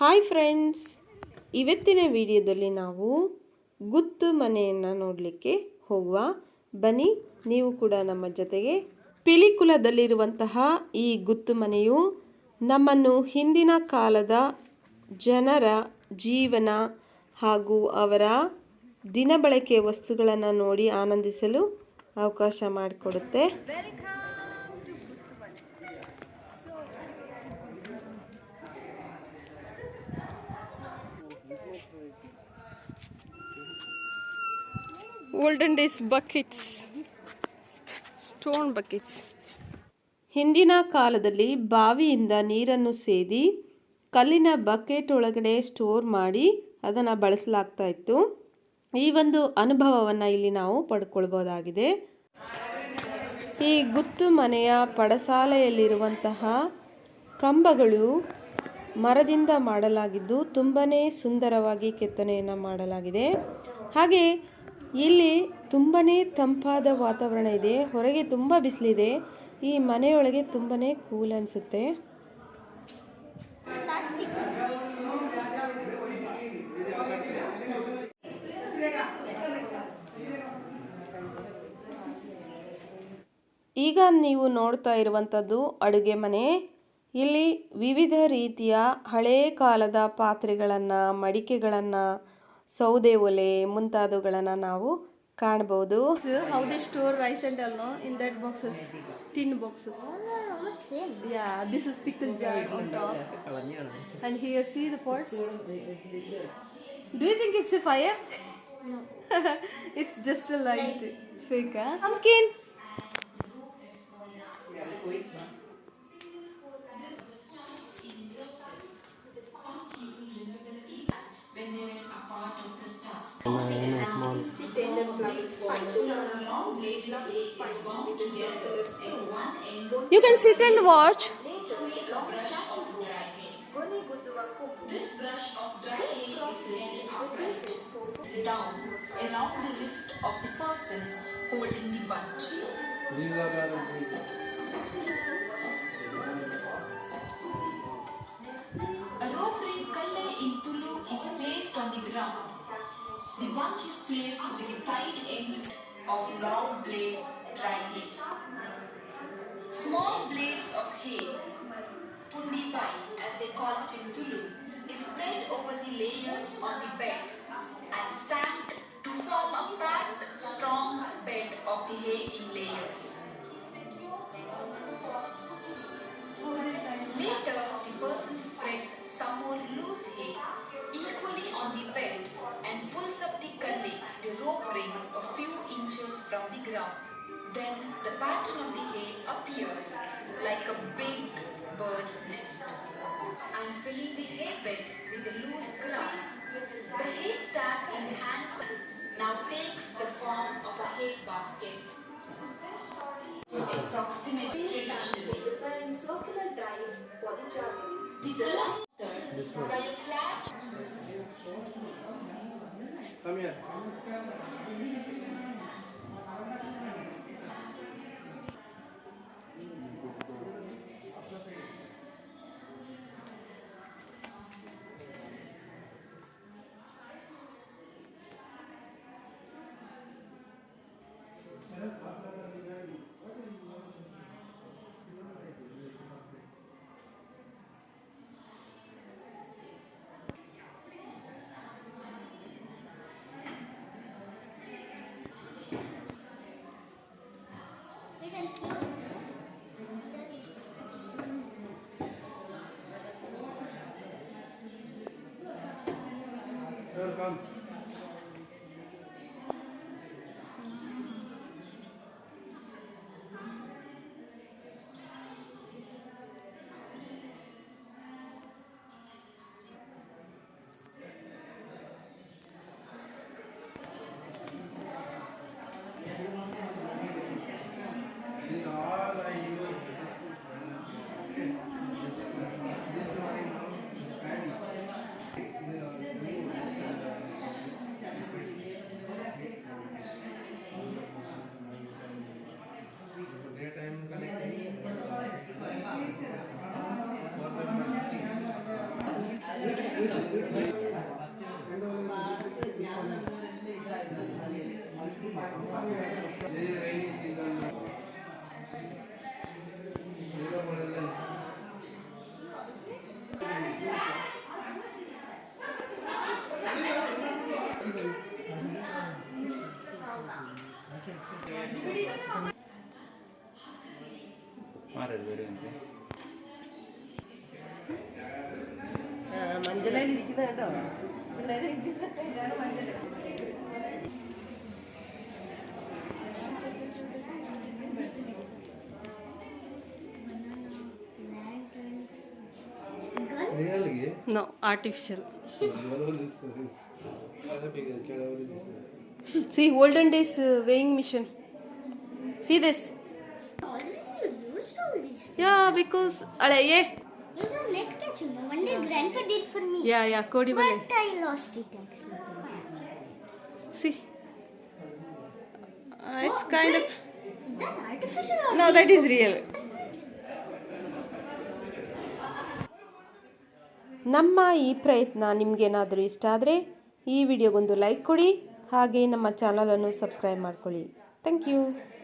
Hi friends, ಇವತ್ತಿನ ವಿಡಿಯೋದಲ್ಲಿ ನಾವು ಗುತ್ತು ಮನೆಯನ್ನು ನೋಡಲಿಕ್ಕೆ ಹೋಗುವ. ಬನ್ನಿ, ನೀವು ಕೂಡ ನಮ್ಮ ಜೊತೆಗೆ. ಪಿಲಿಕುಲದಲ್ಲಿರುವಂತಹ ಈ ಗುತ್ತು ಮನೆಯು ನಮ್ಮನ್ನು ಹಿಂದಿನ ಕಾಲದ ಜನರ ಜೀವನ ಹಾಗೂ ಅವರ ದಿನಬಳಕೆಯ ವಸ್ತುಗಳನ್ನು ನೋಡಿ ಆನಂದಿಸಲು ಅವಕಾಶ ಮಾಡಿಕೊಡುತ್ತೆ. Olden days buckets, stone buckets. ಹಿಂದಿನ ಕಾಲದಲ್ಲಿ ಬಾವಿಯಿಂದ ನೀರನ್ನು ಸೇದಿ ಕಲ್ಲಿನ ಬಕೆಟ್ ಒಳಗಡೆ ಸ್ಟೋರ್ ಮಾಡಿ ಅದನ್ನು ಬಳಸಲಾಗ್ತಾ ಇತ್ತು. ಈ ಒಂದು ಅನುಭವವನ್ನು ಇಲ್ಲಿ ನಾವು ಪಡ್ಕೊಳ್ಬೋದಾಗಿದೆ. ಈ ಗುತ್ತು ಮನೆಯ ಪಡಸಾಲೆಯಲ್ಲಿರುವಂತಹ ಕಂಬಗಳು ಮರದಿಂದ ಮಾಡಲಾಗಿದ್ದು ತುಂಬನೇ ಸುಂದರವಾಗಿ ಕೆತ್ತನೆಯನ್ನು ಮಾಡಲಾಗಿದೆ. ಹಾಗೆ ಇಲ್ಲಿ ತುಂಬನೇ ತಂಪಾದ ವಾತಾವರಣ ಇದೆ. ಹೊರಗೆ ತುಂಬ ಬಿಸಿಲಿದೆ. ಈ ಮನೆಯೊಳಗೆ ತುಂಬನೇ ಕೂಲ್ ಅನಿಸುತ್ತೆ. ಈಗ ನೀವು ನೋಡ್ತಾ ಇರುವಂಥದ್ದು ಅಡುಗೆ ಮನೆ. ಇಲ್ಲಿ ವಿವಿಧ ರೀತಿಯ ಹಳೇ ಕಾಲದ ಪಾತ್ರೆಗಳನ್ನು, ಮಡಿಕೆಗಳನ್ನು, ಸೌದೆ ಒಲೆ ಮುಂತಾದವುಗಳನ್ನು ನಾವು ಕಾಣಬಹುದು. How they store rice and all, no? In that boxes, tin boxes. Almost same. Yeah, this is pickle jar on top. And here, see the pots. Do you think it's a fire? No. It's just a light. Fake, huh? Pumpkin. You can sit and watch. This brush of dry hay is laid upright down around the wrist of the person holding the bunch. A rope ring kalle in Tulu is placed on the ground. The bunch is placed with the tied end of long blade dry hay. Small blades of hay, pundipai as they call it in Tulu, is spread over the layers on the bed and stamped to form a packed, strong bed of the hay in layers. Later, the person spreads some more loose hay equally on the bed and pulls up the kalle, the rope ring, a few inches from the ground. Then the pattern of the hay appears like a big bird's nest. And filling the hay bed with the loose grass, the hay stack in the hands now takes the form of a hay basket. Approximately traditionally, preparing circular dice for the jargon. The cluster by a flat. Come here. Come. മഞ്ചളയിലിരിക്കുന്ന കേട്ടോ പിള്ളേരെ ഇതാണ് മഞ്ചള. Really? No, artificial. See, olden days weighing machine. See this? Already you used all these. Yeah, because yeah, These are net catching. One day grandpa did for me. yeah, Kodi bale. But I lost it actually. See, it's kind of Is that artificial or no, that is real. ನಮ್ಮ ಈ ಪ್ರಯತ್ನ ನಿಮಗೇನಾದರೂ ಇಷ್ಟ ಆದರೆ ಈ ವಿಡಿಯೋಗೊಂದು like ಕೊಡಿ, ಹಾಗೆ ನಮ್ಮ ಚಾನಲನ್ನು ಸಬ್ಸ್ಕ್ರೈಬ್ ಮಾಡ್ಕೊಳ್ಳಿ. Thank you.